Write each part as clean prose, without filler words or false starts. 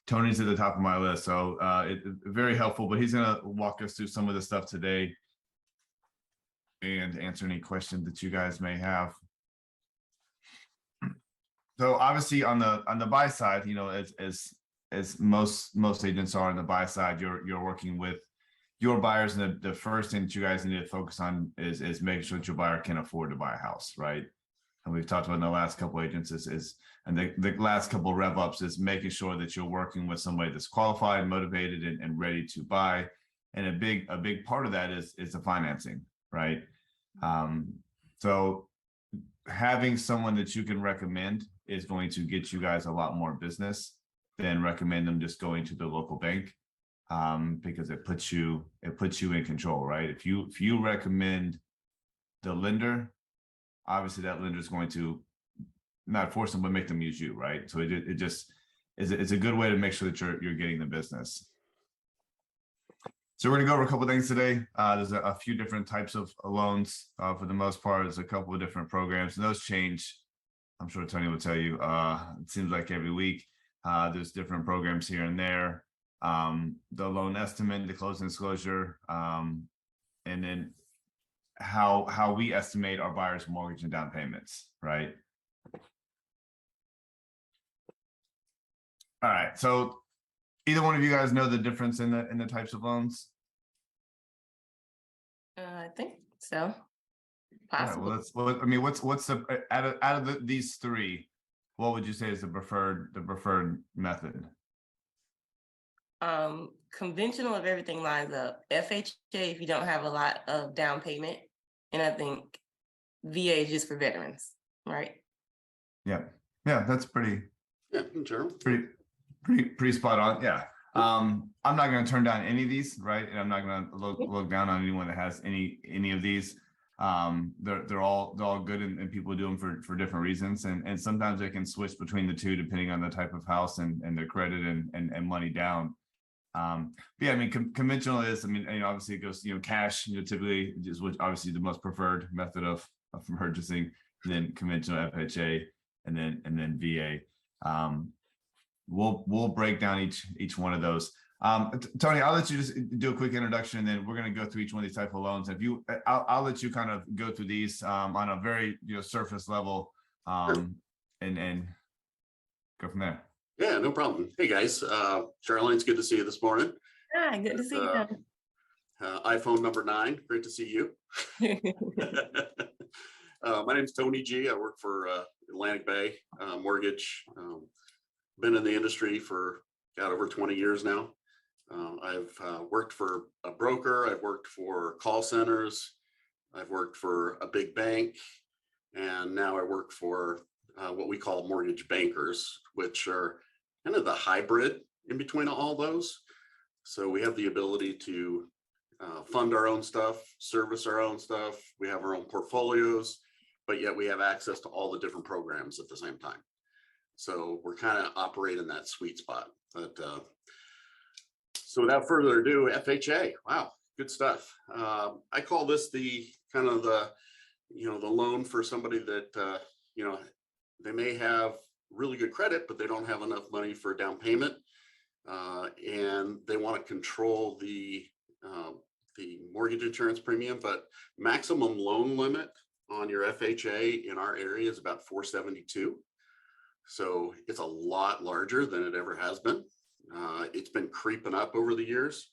Tony's at the top of my list, so very helpful. But he's going to walk us through some of the stuff today and answer any questions that you guys may have. So obviously on the buy side, you know, as most agents are on the buy side, you're working with your buyers, and the first thing that you guys need to focus on is making sure that your buyer can afford to buy a house, right? And we've talked about in the last couple of agents and the last couple of rev ups is making sure that you're working with somebody that's qualified, motivated, and ready to buy. And a big part of that is the financing, right? So having someone that you can recommend is going to get you guys a lot more business than recommend them just going to the local bank, because it puts you in control, right? If you recommend the lender, obviously that lender is going to not force them, but make them use you, right? So it just it's a good way to make sure that you're getting the business. So we're gonna go over a couple of things today. There's a few different types of loans. For the most part, there's a couple of different programs, and those change. I'm sure Tony will tell you. It seems like every week there's different programs here and there. The loan estimate, the closing disclosure, and then how we estimate our buyers' mortgage and down payments, right? All right. So either one of you guys know the difference in the types of loans? I think so. Possible. Right, well, I mean, what's the out of these three, what would you say is the preferred method? Conventional if everything lines up. FHA if you don't have a lot of down payment, and I think VA is just for veterans, right? Yeah, that's pretty. Yeah, in general. Pretty spot on. Yeah. I'm not going to turn down any of these, right? And I'm not going to look down on anyone that has any of these. They're all good, and people do them for different reasons, and sometimes they can switch between the two depending on the type of house and their credit and money down. But yeah, I mean, conventional is, I mean, you know, obviously it goes, you know, cash, you know, typically is which obviously the most preferred method of purchasing, then conventional FHA, and then VA. We'll break down each one of those. Tony, I'll let you just do a quick introduction, and then we're going to go through each one of these type of loans. If you, I'll let you kind of go through these on a very surface level, Sure. and go from there. Yeah, no problem. Hey guys, Charlene, it's good to see you this morning. Hi, good to see you. iPhone number 9, great to see you. My name's Tony G. I work for Atlantic Bay Mortgage. Been in the industry for over 20 years now. I've worked for a broker. I've worked for call centers. I've worked for a big bank, and now I work for what we call mortgage bankers, which are kind of the hybrid in between all those. So we have the ability to fund our own stuff, service our own stuff. We have our own portfolios, but yet we have access to all the different programs at the same time. So we're kind of operating that sweet spot. But so without further ado, FHA, wow, good stuff. I call this the kind of the loan for somebody that they may have really good credit, but they don't have enough money for a down payment, and they want to control the mortgage insurance premium. But maximum loan limit on your FHA in our area is about $472. So it's a lot larger than it ever has been. It's been creeping up over the years.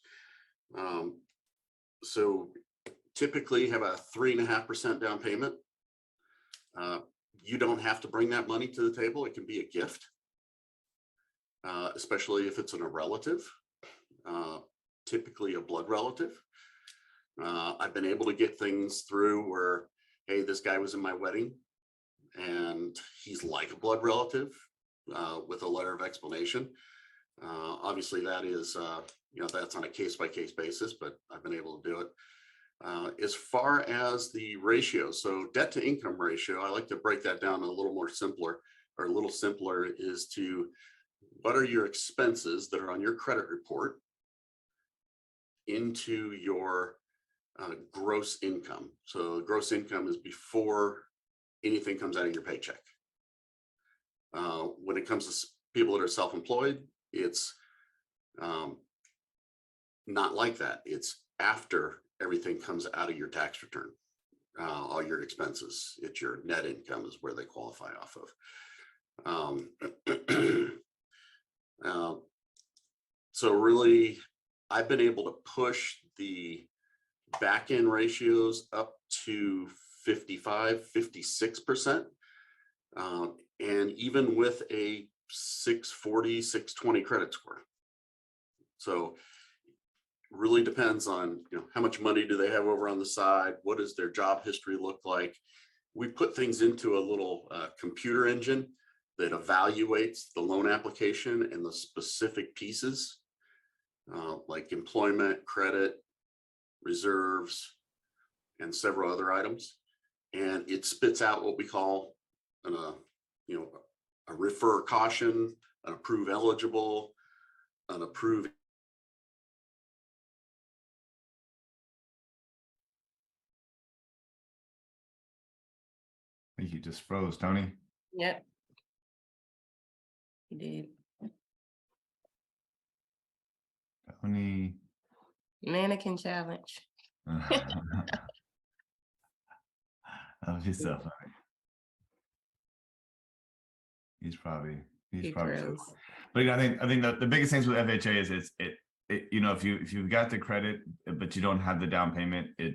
So typically have a 3.5% down payment. You don't have to bring that money to the table. It can be a gift, especially if it's in a relative, typically a blood relative. I've been able to get things through where, hey, this guy was in my wedding and he's like a blood relative, with a letter of explanation. Obviously that is, that's on a case-by-case basis, but I've been able to do it. As far as the ratio, so debt to income ratio, I like to break that down a little simpler is to what are your expenses that are on your credit report into your gross income. So gross income is before anything comes out of your paycheck. When it comes to people that are self-employed, it's Not like that. It's after everything comes out of your tax return, all your expenses. It's your net income is where they qualify off of. So really, I've been able to push the back end ratios up to 55, 56%. And even with a 640, 620 credit score. So really depends on, how much money do they have over on the side? What does their job history look like? We put things into a little computer engine that evaluates the loan application and the specific pieces like employment, credit, reserves, and several other items. And it spits out what we call a refer caution, an approve eligible, an approve. I think you just froze, Tony. Yep. He did. Tony. Mannequin challenge. That was just so funny. He's probably froze. but I think that the biggest things with FHA is it if you've got the credit but you don't have the down payment, it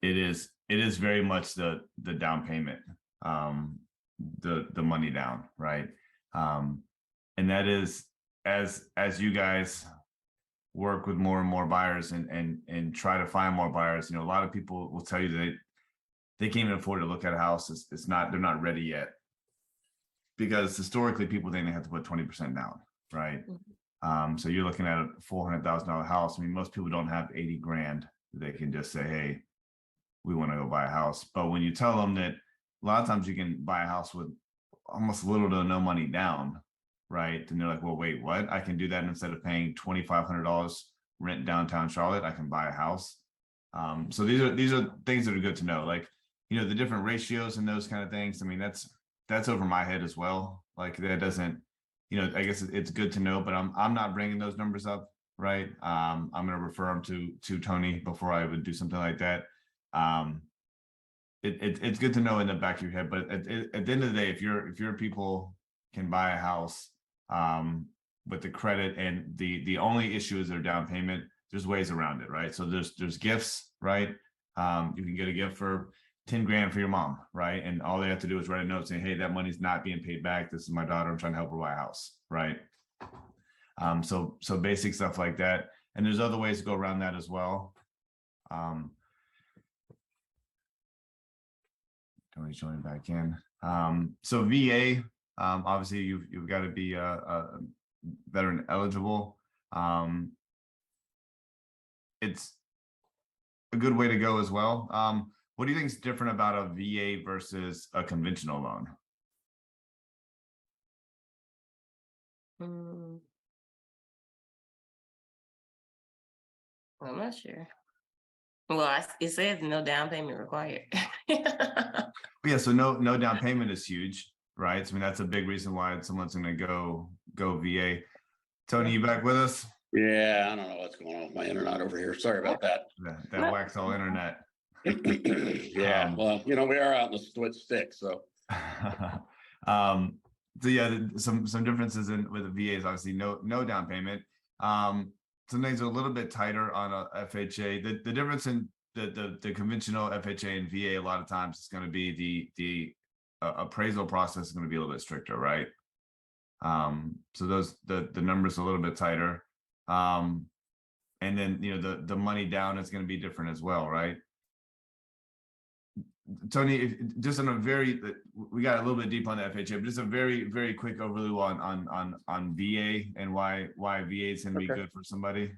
is very much the down payment, the money down, right? And that is as you guys work with more and more buyers and try to find more buyers, a lot of people will tell you that they can't even afford to look at a house. They're not ready yet. Because historically, people think they have to put 20% down, right? Mm-hmm. So you're looking at a $400,000 house. I mean, most people don't have 80 grand. They can just say, hey, we want to go buy a house. But when you tell them that a lot of times you can buy a house with almost little to no money down, right? And they're like, well, wait, what? I can do that instead of paying $2,500 rent downtown Charlotte. I can buy a house. So these are things that are good to know. Like, the different ratios and those kind of things. I mean, that's over my head as well. Like that doesn't, I guess it's good to know, but I'm not bringing those numbers up, right? I'm going to refer them to Tony before I would do something like that. It's good to know in the back of your head, but at the end of the day, if your people can buy a house with the credit and the only issue is their down payment, there's ways around it, right? So there's gifts, right? You can get a gift for 10 grand for your mom, right? And all they have to do is write a note saying, hey, that money's not being paid back. This is my daughter. I'm trying to help her buy a house, right? So basic stuff like that. And there's other ways to go around that as well. Tony's joining back in. So VA, obviously you've got to be a veteran eligible. It's a good way to go as well. What do you think is different about a VA versus a conventional loan? I'm not sure. Well, it says no down payment required. Yeah, so no down payment is huge, right? So, I mean, that's a big reason why someone's going to go VA. Tony, you back with us? Yeah, I don't know what's going on with my internet over here. Sorry about that. That Waxall internet. Yeah, well, we are out in the switch stick, so. So yeah, some differences with the VAs, obviously no down payment. Some things are a little bit tighter on a FHA. The difference in the conventional FHA and VA, a lot of times it's going to be the appraisal process is going to be a little bit stricter, right? So the numbers are a little bit tighter. And then the money down is going to be different as well, right? Tony, just on we got a little bit deep on the FHA, but just a very, very quick overview on VA and why VA is going to be good for somebody.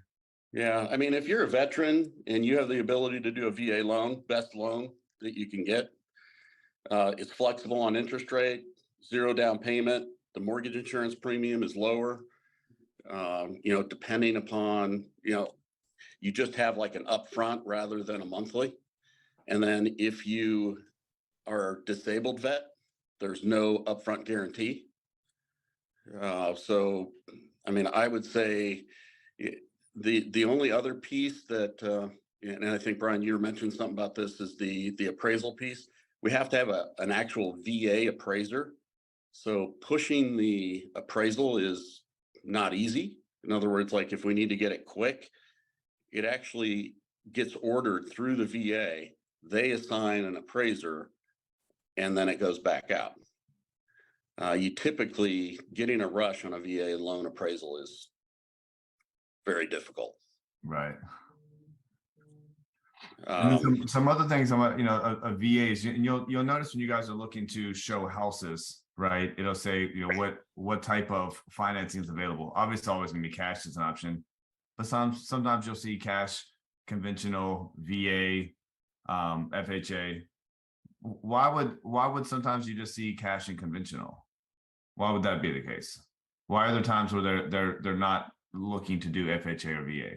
Yeah, I mean, if you're a veteran and you have the ability to do a VA loan, best loan that you can get, it's flexible on interest rate, 0 down payment. The mortgage insurance premium is lower. Depending upon, you just have like an upfront rather than a monthly. And then if you are disabled vet, there's no upfront guarantee. So, I mean, I would say The only other piece that, and I think Brian, you mentioned something about this, is the appraisal piece. We have to have an actual VA appraiser. So pushing the appraisal is not easy. In other words, like if we need to get it quick, it actually gets ordered through the VA. They assign an appraiser and then it goes back out. You typically getting a rush on a VA loan appraisal is very difficult. Right. And then some other things about, a VA is, and you'll notice when you guys are looking to show houses, right? It'll say, what type of financing is available. Obviously, always gonna be cash as an option, but sometimes you'll see cash, conventional, VA, FHA. Why would sometimes you just see cash and conventional? Why would that be the case? Why are there times where they're not looking to do FHA or VA?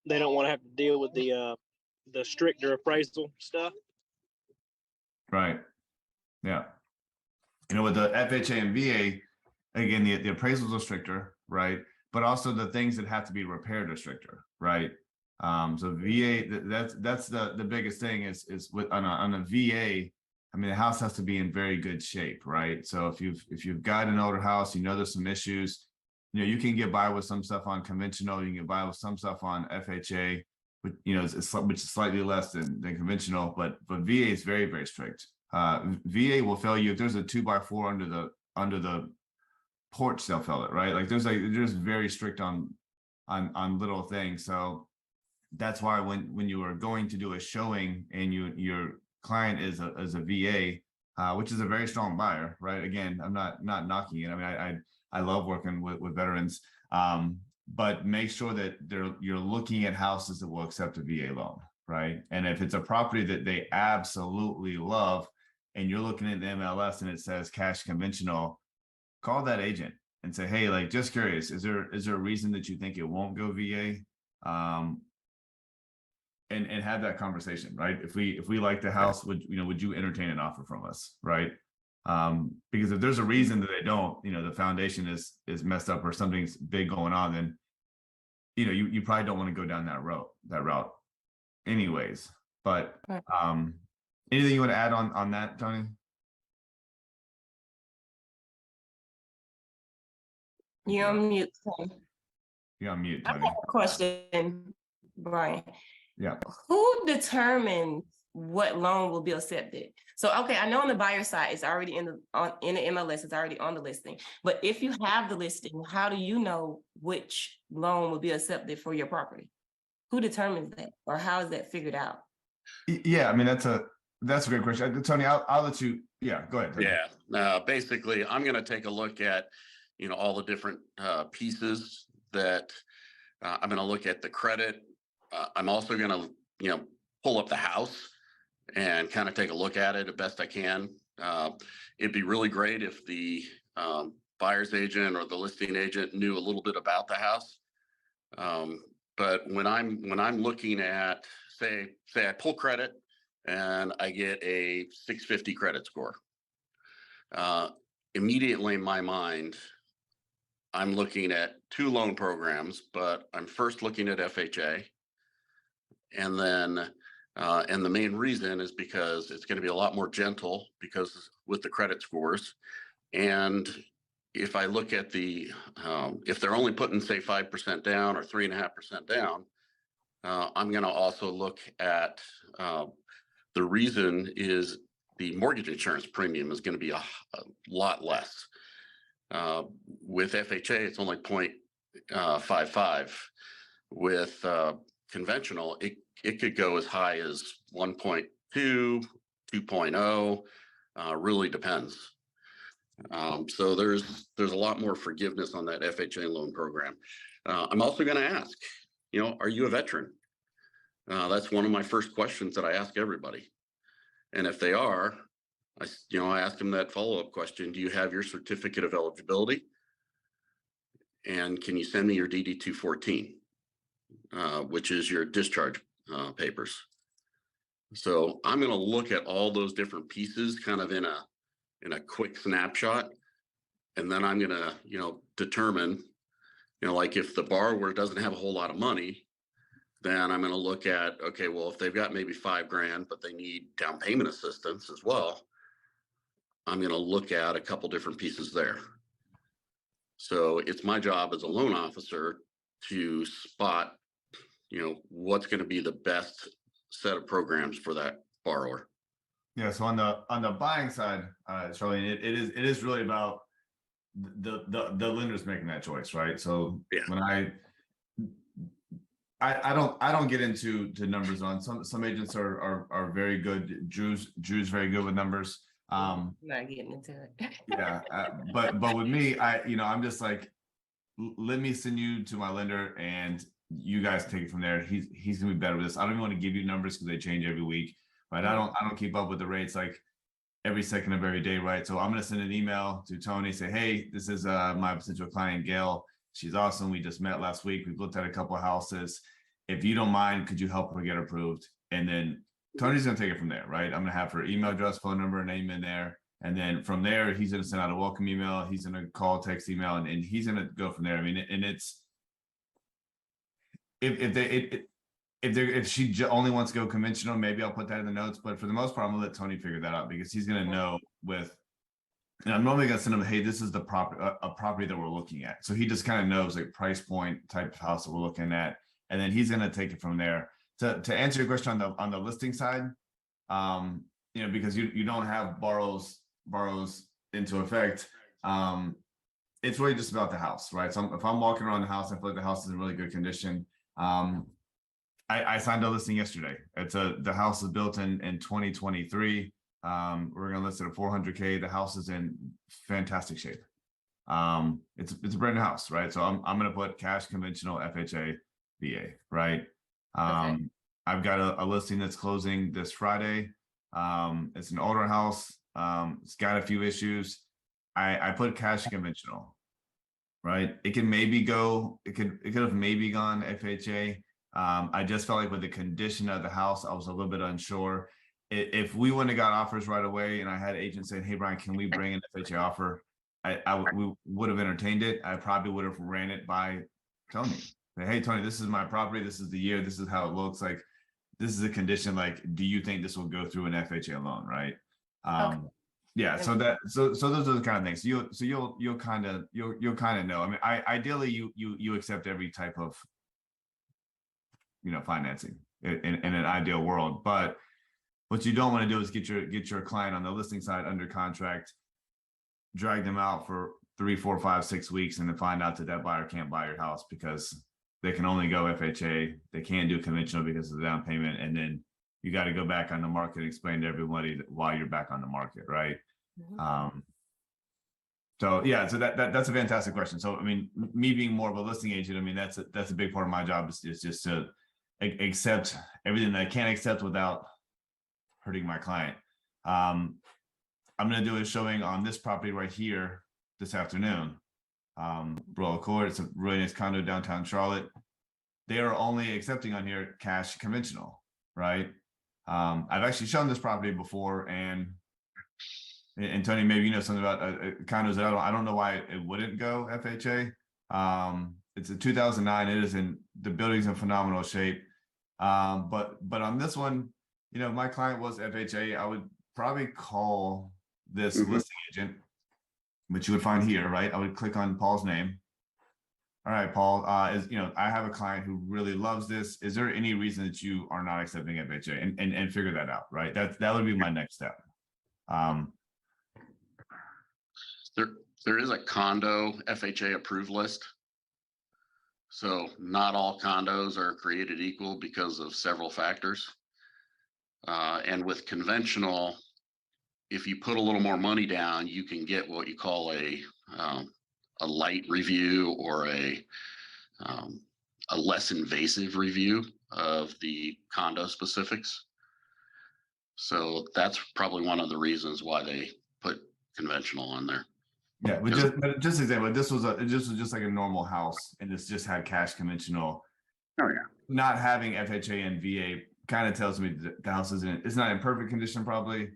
They don't want to have to deal with the stricter appraisal stuff. Right. Yeah. With the FHA and VA, again, the appraisals are stricter, right? But also the things that have to be repaired are stricter, right? So VA, that's the biggest thing is with on a VA. I mean, the house has to be in very good shape, right? So if you've got an older house, there's some issues. You can get by with some stuff on conventional. You can get by with some stuff on FHA, which which is slightly less than conventional. But VA is very, very strict. VA will fail you if there's a 2x4 under the porch. They'll fail it, right? Like they're just very strict on little things. So that's why when you are going to do a showing and your client is a VA, which is a very strong buyer, right? Again, I'm not knocking it. I mean, I love working with veterans, but make sure that you're looking at houses that will accept a VA loan, right? And if it's a property that they absolutely love, and you're looking at the MLS and it says cash conventional, call that agent and say, hey, like, just curious, is there a reason that you think it won't go VA? And have that conversation, right? If we like the house, would you entertain an offer from us, right? Because if there's a reason that they don't, the foundation is messed up or something's big going on, then you probably don't want to go down that route anyways. But anything you want to add on that, Tony? You're on mute. You're on mute, I Tony. have a question, Brian. Yeah. Who determines what loan will be accepted? So, okay, I know on the buyer side, it's already in the MLS, it's already on the listing. But if you have the listing, how do you know which loan will be accepted for your property? Who determines that, or how is that figured out? Yeah, I mean that's a great question, Tony. I'll let you. Yeah, go ahead, Tony. Yeah. Basically, I'm going to take a look at all the different pieces that I'm going to look at the credit. I'm also going to pull up the house and kind of take a look at it as best I can. It'd be really great if the buyer's agent or the listing agent knew a little bit about the house. But when I'm looking at, say I pull credit and I get a 650 credit score, immediately in my mind, I'm looking at two loan programs, but I'm first looking at FHA. And then, and the main reason is because it's going to be a lot more gentle because with the credit scores. And if I look at if they're only putting, say, 5% down or 3.5% down, I'm going to also look at the reason is the mortgage insurance premium is going to be a lot less. With FHA, it's only 0.55. With conventional, it could go as high as 1.2, 2.0, really depends. So there's a lot more forgiveness on that FHA loan program. I'm also going to ask, are you a veteran? That's one of my first questions that I ask everybody. And if they are, I ask them that follow-up question: do you have your certificate of eligibility? And can you send me your DD-214, which is your discharge papers? So I'm going to look at all those different pieces kind of in a quick snapshot. And then I'm gonna, determine, like if the borrower doesn't have a whole lot of money, then I'm gonna look at, okay, well, if they've got maybe $5,000, but they need down payment assistance as well, I'm gonna look at a couple different pieces there. So it's my job as a loan officer to spot, what's gonna be the best set of programs for that borrower. Yeah, so on the buying side, Charlene, it is really about the lenders making that choice, right? So Yeah. when I don't get into numbers on some agents are very good. Drew's very good with numbers. Not getting into it. Yeah, but with me, I'm just like, let me send you to my lender and you guys take it from there. He's gonna be better with this. I don't even want to give you numbers because they change every week, right? I don't keep up with the rates like every second of every day, right? So I'm gonna send an email to Tony, say, hey, this is my potential client, Gail. She's awesome. We just met last week. We've looked at a couple of houses. If you don't mind, could you help her get approved? And then Tony's gonna take it from there, right? I'm gonna have her email address, phone number, name in there. And then from there, he's gonna send out a welcome email. He's gonna call, text, email, and he's gonna go from there. I mean, and it's if she only wants to go conventional, maybe I'll put that in the notes. But for the most part, I'm gonna let Tony figure that out because he's gonna know with. And I'm normally gonna send him, hey, this is the property that we're looking at. So he just kind of knows like price point type of house that we're looking at, and then he's gonna take it from there. To answer your question on the listing side, because you don't have borrows into effect, it's really just about the house, right? So if I'm walking around the house, I feel like the house is in really good condition. I signed a listing yesterday. The house is built in 2023. We're gonna list it at 400K. The house is in fantastic shape. It's a brand new house, right? So I'm gonna put cash, conventional, FHA, VA, right? Okay. I've got a listing that's closing this Friday. It's an older house. It's got a few issues. I put cash conventional, right? It could have maybe gone FHA. I just felt like with the condition of the house, I was a little bit unsure. If we wouldn't have got offers right away and I had agents saying, hey, Brian, can we bring an FHA offer? We would have entertained it. I probably would have ran it by Tony. Say, hey, Tony, this is my property. This is the year. This is how it looks like. This is a condition. Like, do you think this will go through an FHA loan? Right. Okay. Yeah. So those are the kind of things. You'll kind of know. I mean, ideally you accept every type of, financing in an ideal world, but what you don't want to do is get your client on the listing side under contract, drag them out for 3, 4, 5, 6 weeks, and then find out that buyer can't buy your house because they can only go FHA. They can't do conventional because of the down payment, and then you got to go back on the market and explain to everybody why you're back on the market, right? Mhm. So that's a fantastic question. So I mean, me being more of a listing agent, I mean that's a big part of my job is just to accept everything that I can't accept without hurting my client. I'm going to do a showing on this property right here this afternoon. Royal Court, it's a really nice condo downtown Charlotte. They are only accepting on here cash conventional, right? I've actually shown this property before, and Tony, maybe you know something about condos that I don't know why it wouldn't go FHA. It's a 2009. It is the building's in phenomenal shape. But on this one, my client was FHA. I would probably call this listing agent, which you would find here, right? I would click on Paul's name. All right, Paul, I have a client who really loves this. Is there any reason that you are not accepting FHA? And figure that out, right? That would be my next step. There is a condo FHA approved list. So not all condos are created equal because of several factors. And with conventional, if you put a little more money down, you can get what you call a light review or a less invasive review of the condo specifics. So that's probably one of the reasons why they put conventional on there. Yeah, but just example, this was just like a normal house, and this just had cash conventional. Oh yeah. Not having FHA and VA kind of tells me that the house it's not in perfect condition, probably,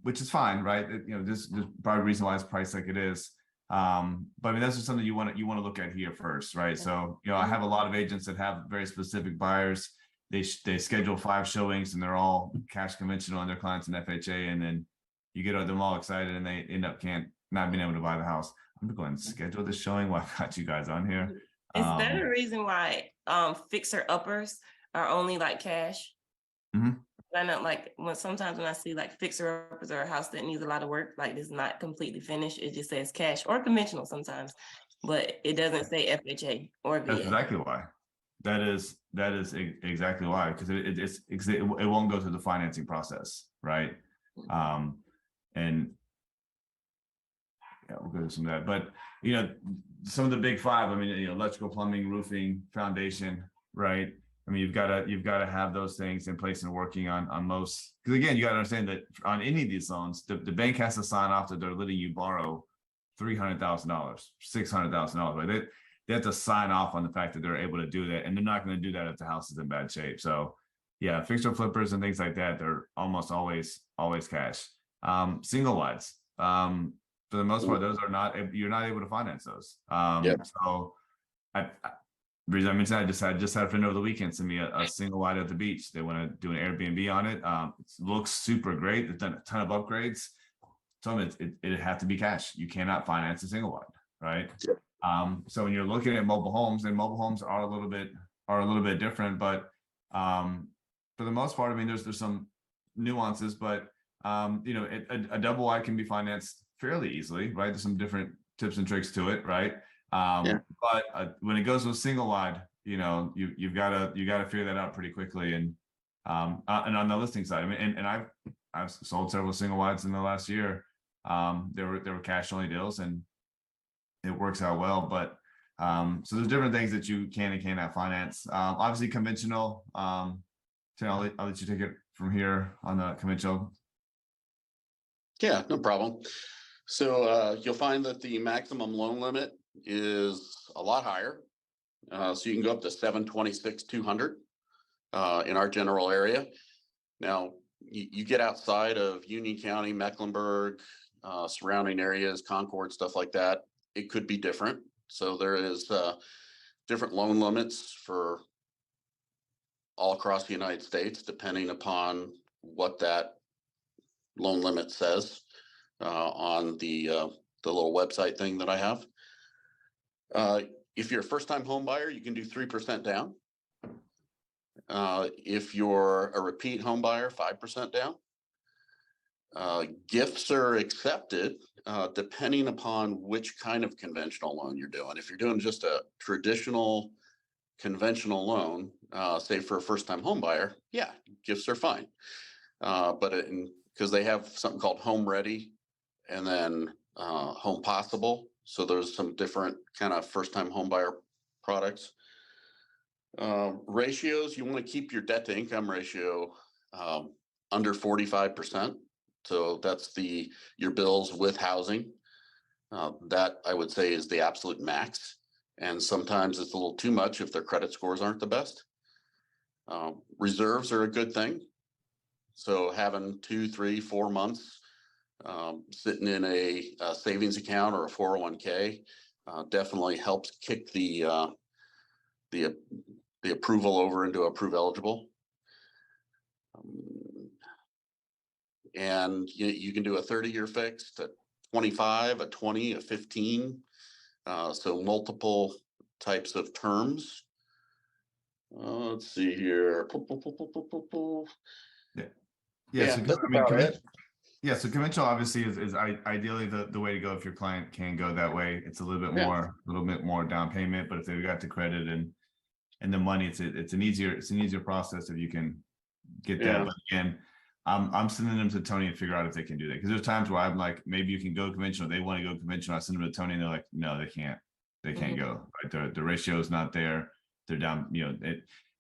which is fine, right? This is probably the reason why it's priced like it is. But I mean, that's just something you want to look at here first, right? So, I have a lot of agents that have very specific buyers. They schedule 5 showings and they're all cash conventional and their clients in FHA, and then you get them all excited and they end up not being able to buy the house. I'm going to schedule this showing while I've got you guys on here. Is that a reason why fixer uppers are only like cash? Mhm. I know, like sometimes when I see like fixer uppers or a house that needs a lot of work, like it's not completely finished, it just says cash or conventional sometimes, but it doesn't say FHA or VA. That's exactly why. That is exactly why, because it won't go through the financing process, right? And yeah, we'll go to some of that. But some of the big 5. I mean, electrical, plumbing, roofing, foundation, right? I mean, you've got to have those things in place and working on most. Because again, you got to understand that on any of these loans, the bank has to sign off that they're letting you borrow $300,000, $600,000. Right? They have to sign off on the fact that they're able to do that, and they're not going to do that if the house is in bad shape. So, yeah, fixer flippers and things like that, they're almost always cash. Single wides, for the most part, those you're not able to finance those. So, reason I mentioned, I just had a friend over the weekend send me a single wide at the beach. They want to do an Airbnb on it. It looks super great. They've done a ton of upgrades. Told them it had to be cash. You cannot finance a single wide, right? Sure. So when you're looking at mobile homes, and mobile homes are a little bit different, but for the most part, I mean, there's some nuances, but a double wide can be financed fairly easily, right? There's some different tips and tricks to it, right? But when it goes to a single wide, you've got to figure that out pretty quickly. And on the listing side, I mean, and I've sold several single wides in the last year. There were cash only deals, and it works out well. But so there's different things that you can and cannot finance. Obviously, conventional. So I'll let you take it from here on the conventional. Yeah, no problem. So you'll find that the maximum loan limit is a lot higher. So you can go up to 726,200 in our general area. Now you get outside of Union County, Mecklenburg, surrounding areas, Concord, stuff like that. It could be different. So there is different loan limits for all across the United States, depending upon what that loan limit says on the little website thing that I have. If you're a first-time home buyer, you can do 3% down. If you're a repeat home buyer, 5% down. Gifts are accepted depending upon which kind of conventional loan you're doing. If you're doing just a traditional conventional loan, say for a first-time home buyer, yeah, gifts are fine. But because they have something called Home Ready and then Home Possible. So there's some different kind of first-time home buyer products. Ratios, you want to keep your debt to income ratio under 45%. So that's your bills with housing. That I would say is the absolute max. And sometimes it's a little too much if their credit scores aren't the best. Reserves are a good thing. So having 2, 3, 4 months sitting in a savings account or a 401k definitely helps kick the approval over into approve eligible. And you can do a 30-year fixed, a 25, a 20, a 15. So multiple types of terms. Let's see here. Yeah. So, that's I mean, about it. Yeah, so conventional obviously is ideally the way to go if your client can go that way. It's a little bit more down payment, but if they've got the credit and the money, it's an easier process if you can get that. But again, I'm sending them to Tony and figure out if they can do that, because there's times where I'm like, maybe you can go conventional. They want to go conventional. I send them to Tony and they're like, no, they can't. They can't go. Right? The ratio is not there. They're down.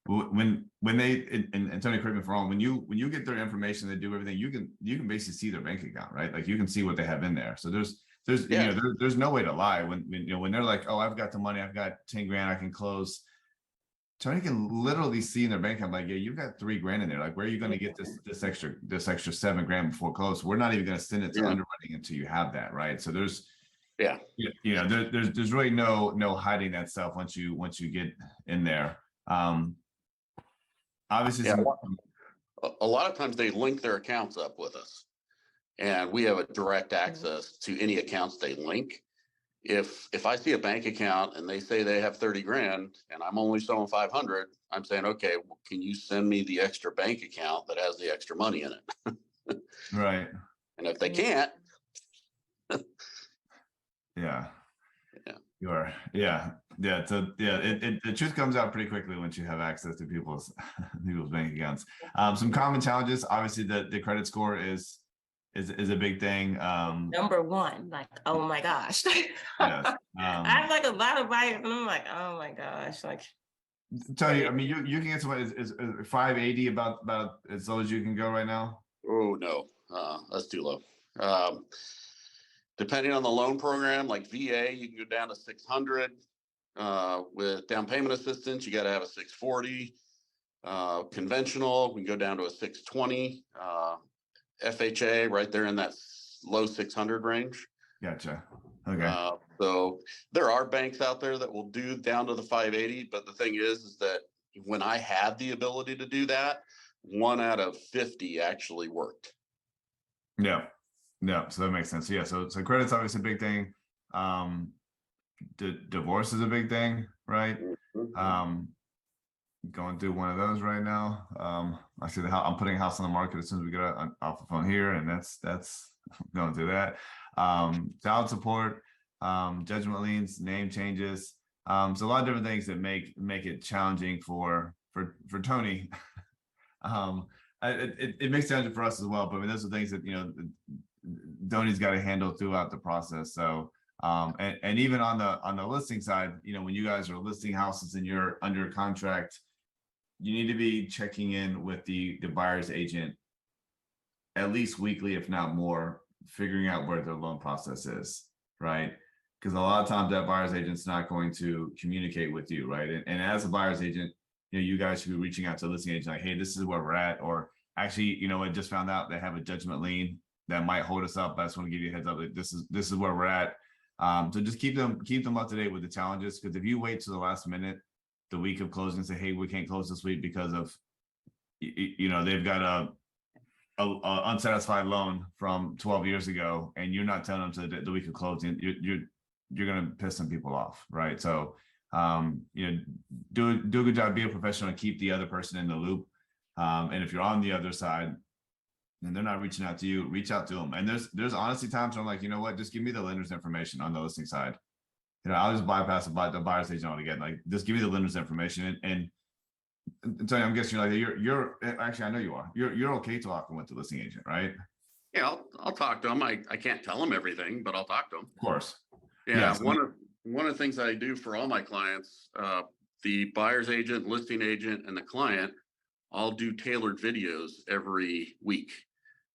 When they and Tony, correct me if I'm wrong, when you get their information, they do everything, you can basically see their bank account, right? Like you can see what they have in there. So there's no way to lie when they're like, oh, I've got the money, I've got 10 grand, I can close. Tony can literally see in their bank account, like, yeah, you've got 3 grand in there. Like, where are you going to get this extra 7 grand before close? We're not even going to send it to underwriting until you have that, right? So there's Yeah. There's really no hiding that stuff once you get in there. Obviously, Yeah. A lot of times they link their accounts up with us, and we have a direct access to any accounts they link. If I see a bank account and they say they have 30 grand and I'm only showing 500, I'm saying, okay, well, can you send me the extra bank account that has the extra money in it? right. And if they can't, Yeah. Yeah. You are. Yeah. So the truth comes out pretty quickly once you have access to people's bank accounts. Some common challenges. Obviously, the credit score is a big thing. Number one, like, oh my gosh. Yes. I have like a lot of buyers, and I'm like, oh my gosh, like. Tony, I mean, you can get somebody is 580 about as low as you can go right now. oh no, that's too low. Depending on the loan program, like VA, you can go down to 600. With down payment assistance, you got to have a 640. Conventional, we can go down to a 620. FHA, right there in that low 600 range. Gotcha. Okay. So there are banks out there that will do down to the 580, but the thing is that when I had the ability to do that, 1 out of 50 actually worked. Yeah. So that makes sense. Yeah. So credit's obviously a big thing. Divorce is a big thing, right? Going through one of those right now. I see I'm putting a house on the market as soon as we get off the phone here, and that's going through that. Child support, judgment liens, name changes. So a lot of different things that make it challenging for Tony. It makes it challenging for us as well. But I mean, those are things that Tony's got to handle throughout the process. So and even on the listing side, when you guys are listing houses and you're under contract, you need to be checking in with the buyer's agent at least weekly, if not more, figuring out where their loan process is, right? Because a lot of times that buyer's agent's not going to communicate with you, right? And as a buyer's agent, you guys should be reaching out to a listing agent like, hey, this is where we're at, or actually, I just found out they have a judgment lien that might hold us up. I just want to give you a heads up that this is where we're at. So just keep them up to date with the challenges, because if you wait to the last minute, the week of closing, and say, hey, we can't close this week because of, they've got a unsatisfied loan from 12 years ago, and you're not telling them to the week of closing, you're going to piss some people off, right? So, do a good job, be a professional, and keep the other person in the loop. And if you're on the other side and they're not reaching out to you, reach out to them. And there's honestly times where I'm like, you know what, just give me the lender's information on the listing side. I'll just bypass the buyer's agent altogether. Like, just give me the lender's information. And Tony, I'm guessing you're actually, I know you are. You're okay talking with the listing agent, right? Yeah, I'll talk to them. I can't tell them everything, but I'll talk to them. Of course. Yeah. One of the things I do for all my clients, the buyer's agent, listing agent, and the client, I'll do tailored videos every week,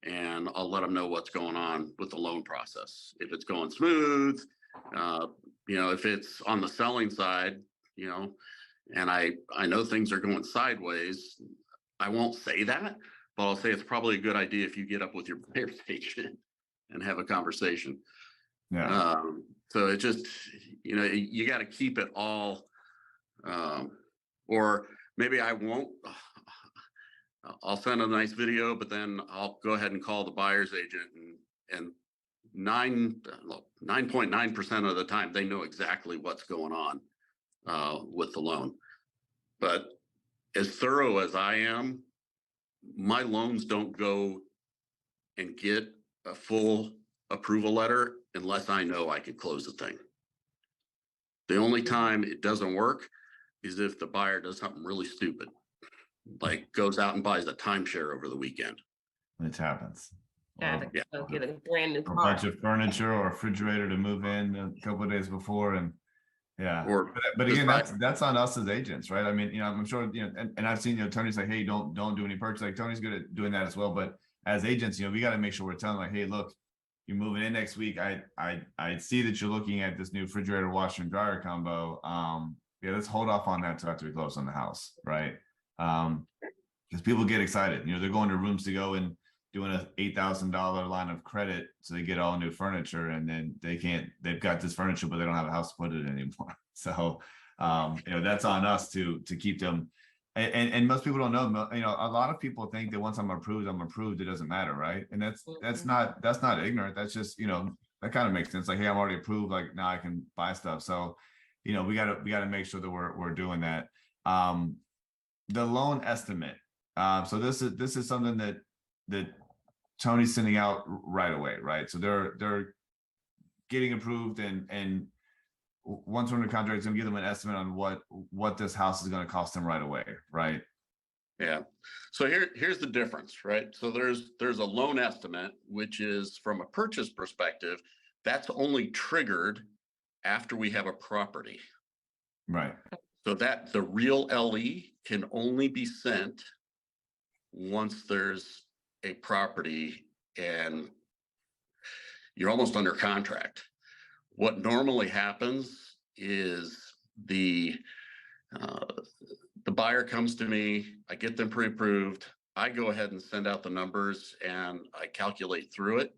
and I'll let them know what's going on with the loan process. If it's going smooth, if it's on the selling side, and I know things are going sideways, I won't say that, but I'll say it's probably a good idea if you get up with your buyer's agent and have a conversation. Yeah. So it just, you got to keep it all, or maybe I won't. I'll send a nice video, but then I'll go ahead and call the buyer's agent, and 9.9% of the time they know exactly what's going on with the loan. But as thorough as I am, my loans don't go and get a full approval letter unless I know I can close the thing. The only time it doesn't work is if the buyer does something really stupid, like goes out and buys a timeshare over the weekend. It happens. Get a brand new A car. bunch of furniture or a refrigerator to move in a couple of days before, and but again, that's on us as agents, right? I mean, I'm sure, and I've seen, Tony's like, hey, don't do any purchase. Like, Tony's good at doing that as well. But as agents, we got to make sure we're telling, like, hey, look, you're moving in next week. I see that you're looking at this new refrigerator, washer, and dryer combo. Let's hold off on that till after we close on the house, right? Because people get excited. They're going to rooms to go and doing a $8,000 line of credit so they get all new furniture, and then they've got this furniture, but they don't have a house to put it in anymore. So, that's on us to keep them. And most people don't know, a lot of people think that once I'm approved, it doesn't matter, right? And that's not ignorant. That's just, that kind of makes sense. Like, hey, I'm already approved. Like, now I can buy stuff. So, we gotta make sure that we're doing that. The loan estimate. So this is something that Tony's sending out right away, right? So they're getting approved, and once we're under contract, it's gonna give them an estimate on what this house is gonna cost them right away, right? Yeah. So here's the difference, right? So there's a loan estimate, which is from a purchase perspective, that's only triggered after we have a property. Right. So that the real LE can only be sent once there's a property and you're almost under contract. What normally happens is the buyer comes to me, I get them pre-approved, I go ahead and send out the numbers and I calculate through it.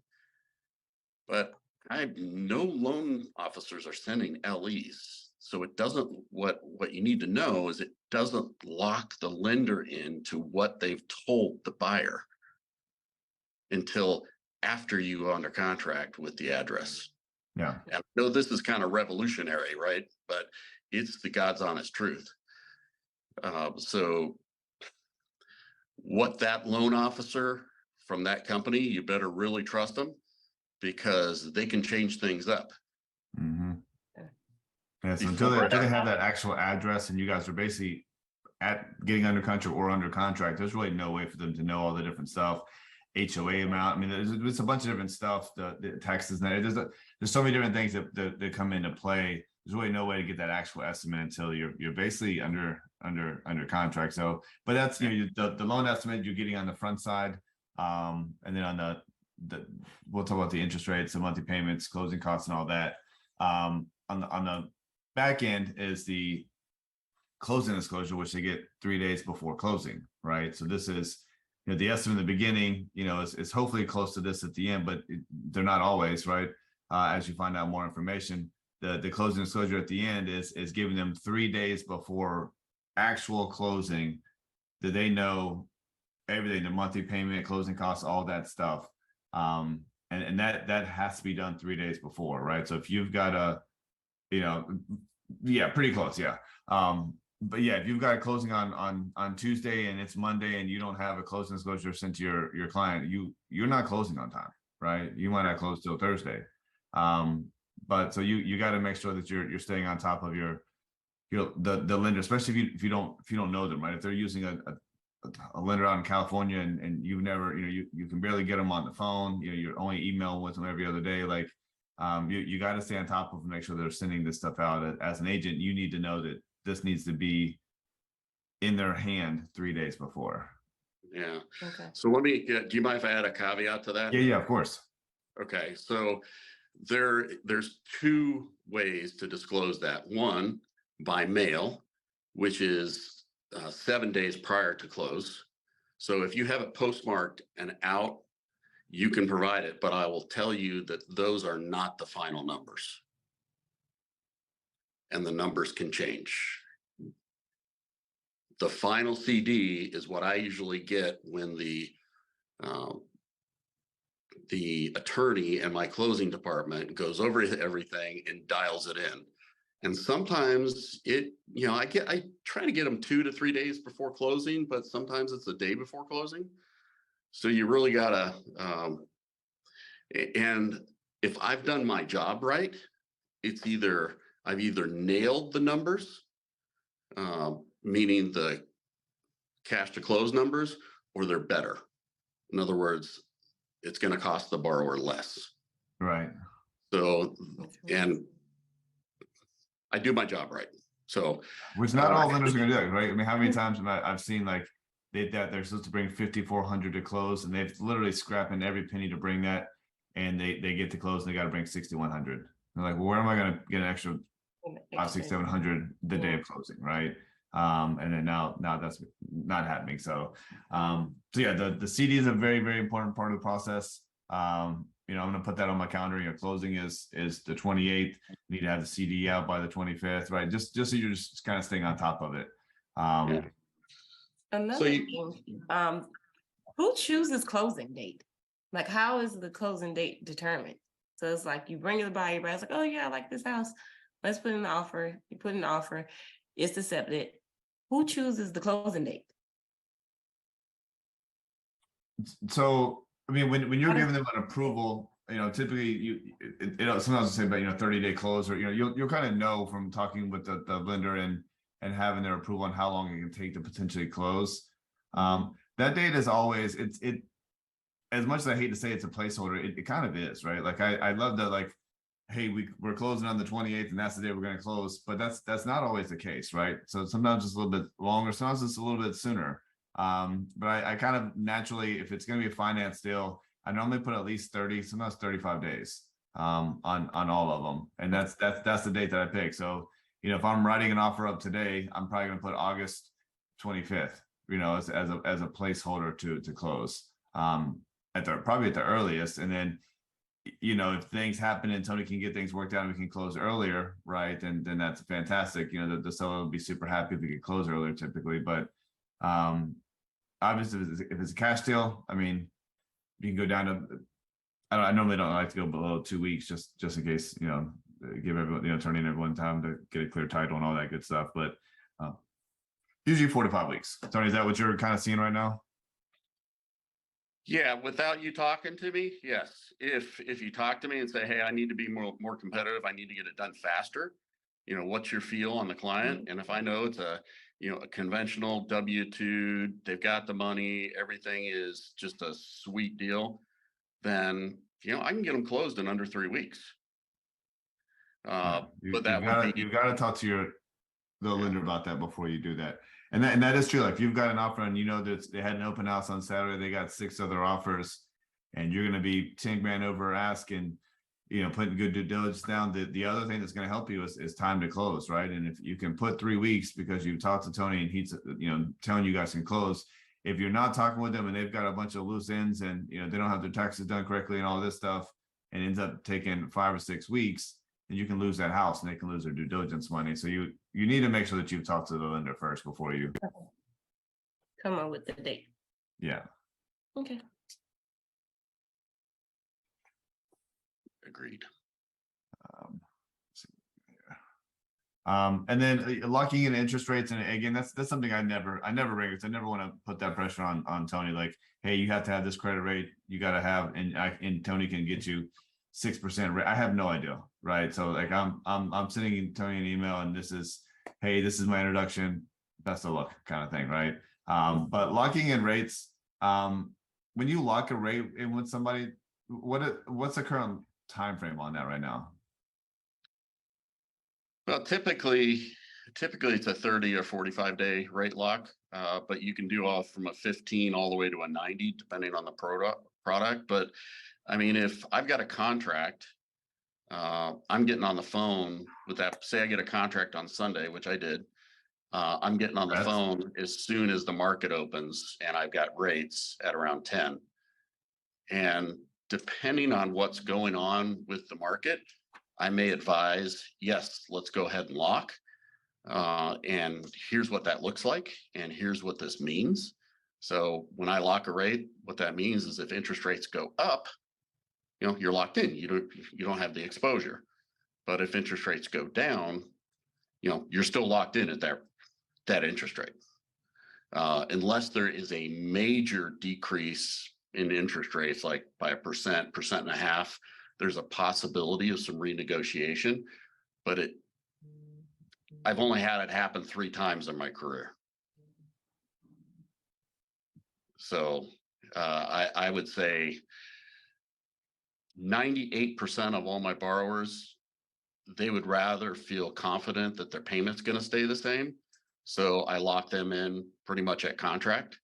But no loan officers are sending LEs. So it doesn't, what you need to know is it doesn't lock the lender into what they've told the buyer until after you go under contract with the address. Yeah. And I know this is kind of revolutionary, right? But it's the God's honest truth. So what that loan officer from that company, you better really trust them, because they can change things up. Mm-hmm. Yeah, so until they have that actual address and you guys are basically getting under contract or under contract, there's really no way for them to know all the different stuff. HOA amount. I mean, there's a bunch of different stuff, the taxes, there's so many different things that come into play. There's really no way to get that actual estimate until you're basically under contract. So, but that's, the loan estimate you're getting on the front side. And then on we'll talk about the interest rates, the monthly payments, closing costs and all that. On the back end is the closing disclosure, which they get 3 days before closing, right? So this is, the estimate in the beginning, is hopefully close to this at the end, but they're not always, right? As you find out more information, the closing disclosure at the end is giving them 3 days before actual closing that they know everything, the monthly payment, closing costs, all that stuff. And that has to be done 3 days before, right? So if you've got pretty close, yeah. But yeah, if you've got a closing on Tuesday and it's Monday and you don't have a closing disclosure sent to your client, you're not closing on time, right? You might not close till Thursday. But so you got to make sure that you're staying on top of the lender, especially if you don't know them, right? If they're using a lender out in California and you've never, you can barely get them on the phone, you're only emailing with them every other day, like you got to stay on top of them, make sure they're sending this stuff out. As an agent, you need to know that this needs to be in their hand 3 days before. Yeah. Okay. So let me do you mind if I add a caveat to that? Yeah, of course. Okay. So there's two ways to disclose that. One, by mail, which is 7 days prior to close. So if you have it postmarked and out, you can provide it, but I will tell you that those are not the final numbers. And the numbers can change. The final CD is what I usually get when the attorney in my closing department goes over everything and dials it in. And sometimes I try to get them 2 to 3 days before closing, but sometimes it's a day before closing. So you really gotta, and if I've done my job right, I've either nailed the numbers, meaning the cash to close numbers, or they're better. In other words, it's going to cost the borrower less. Right. So, and I do my job right. So, which not all lenders are going to do, right? I mean, how many times I've seen like they're supposed to bring 5,400 to close, and they've literally scrapping every penny to bring that, and they get to close and they got to bring 6,100. They're like, well, where am I going to get an extra 500, 600, 700 the day of closing, right? And then now that's not happening. So yeah, the CD is a very, very important part of the process. You know, I'm gonna put that on my calendar. You know, closing is the 28th. Need to have the CD out by the 25th, right? Just so you're just kind of staying on top of it. Yeah. Another thing, who chooses closing date? Like, how is the closing date determined? So it's like you bring the buyer, but it's like, oh yeah, I like this house. Let's put in the offer. You put in the offer. It's accepted. Who chooses the closing date? So I mean, when you're giving them an approval, you know, typically sometimes say about 30-day close, or you'll kind of know from talking with the lender and having their approval on how long it can take to potentially close. That date is always it as much as I hate to say it's a placeholder, it kind of is, right? Like I love that, like, hey, we're closing on the 28th and that's the day we're going to close, but that's not always the case, right? So sometimes it's a little bit longer, sometimes it's a little bit sooner. But I kind of naturally, if it's going to be a finance deal, I normally put at least 30, sometimes 35 days on all of them, and that's the date that I pick. So if I'm writing an offer up today, I'm probably going to put August 25th, as a placeholder to close probably at the earliest. And then if things happen and Tony can get things worked out and we can close earlier, right, then that's fantastic. The seller will be super happy if we could close earlier typically. But obviously if it's a cash deal, I mean, you can go down to, I normally don't like to go below 2 weeks, just in case, give everyone, attorney and everyone time to get a clear title and all that good stuff. But usually 4 to 5 weeks. Tony, is that what you're kind of seeing right now? Yeah, without you talking to me, yes. If you talk to me and say, hey, I need to be more competitive, I need to get it done faster, what's your feel on the client? And if I know it's a conventional W-2, they've got the money, everything is just a sweet deal, then I can get them closed in under 3 weeks. But you've got to talk to the lender about that before you do that. And that is true. Like, if you've got an offer and that they had an open house on Saturday, they got 6 other offers, and you're going to be 10 grand over ask and putting good due diligence down. The other thing that's going to help you is time to close, right? And if you can put 3 weeks because you talked to Tony and he's telling you guys can close. If you're not talking with them and they've got a bunch of loose ends and they don't have their taxes done correctly and all this stuff, and ends up taking 5 or 6 weeks, then you can lose that house and they can lose their due diligence money. So you need to make sure that you've talked to the lender first before you come on with the date. Yeah. Okay. Agreed. And then locking in interest rates, and again, that's something I never bring, because I never want to put that pressure on Tony. Like, hey, you have to have this credit rate, you got to have, and Tony can get you 6% rate. I have no idea, right? So like I'm sending Tony an email, and this is, hey, this is my introduction, best of luck, kind of thing, right? But locking in rates, when you lock a rate in with somebody, what's the current time frame on that right now? Well, typically it's a 30 or 45 day rate lock, but you can do all from a 15 all the way to a 90, depending on the product. But I mean, if I've got a contract, I'm getting on the phone with that. Say I get a contract on Sunday, which I did. I'm getting on the phone as soon as the market opens, and I've got rates at around 10. And depending on what's going on with the market, I may advise, yes, let's go ahead and lock. And here's what that looks like, and here's what this means. So when I lock a rate, what that means is if interest rates go up, you're locked in. You don't have the exposure. But if interest rates go down, you're still locked in at that interest rate. Unless there is a major decrease in interest rates, like by 1.5%, there's a possibility of some renegotiation, but I've only had it happen 3 times in my career. So I would say 98% of all my borrowers, they would rather feel confident that their payment's going to stay the same. So I lock them in pretty much at contract.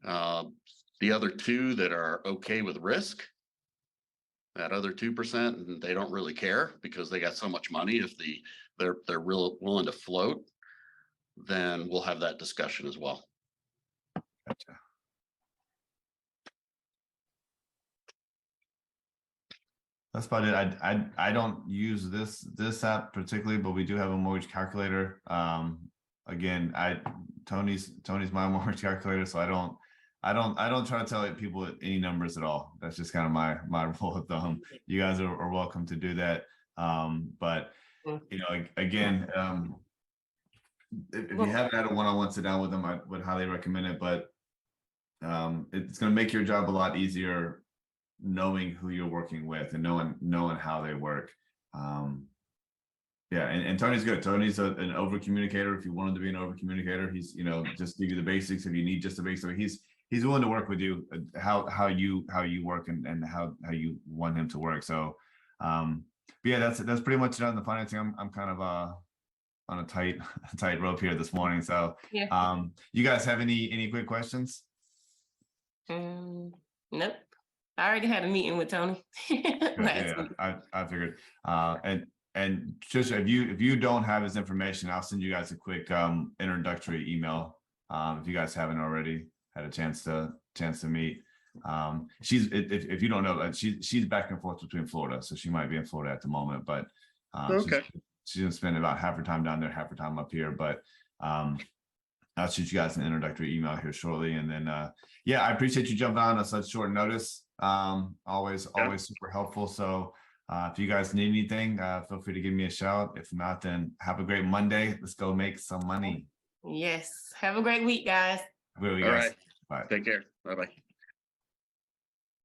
The other 2 that are okay with risk, that other 2%, they don't really care because they got so much money. If they're real willing to float, then we'll have that discussion as well. Gotcha. That's about it. I don't use this app particularly, but we do have a mortgage calculator. Again, Tony's my mortgage calculator, so I don't try to tell people any numbers at all. That's just kind of my rule of thumb. You guys are welcome to do that. But you know, again, if you haven't had a one-on-one sit down with them, I would highly recommend it. But it's going to make your job a lot easier knowing who you're working with and knowing how they work. Yeah, and Tony's good. Tony's an over communicator. If you want him to be an over communicator, he's, you know, just give you the basics. If you need just the basics, he's willing to work with you, how you work and how you want him to work. So but yeah, that's pretty much it on the financing. I'm kind of on a tight rope here this morning. So Yeah. You guys have any quick questions? Nope. I already had a meeting with Tony. last week. I figured. And just if you don't have his information, I'll send you guys a quick introductory email. If you guys haven't already had a chance to meet. She's if you don't know, she's back and forth between Florida, so she might be in Florida at the moment, but Okay. she's gonna spend about half her time down there, half her time up here. But I'll shoot you guys an introductory email here shortly, and then yeah, I appreciate you jumping on at such short notice. Always super helpful. So if you guys need anything, feel free to give me a shout. If not, then have a great Monday. Let's go make some money. Yes. Have a great week, guys. All All right. Bye. Take care. Bye-bye.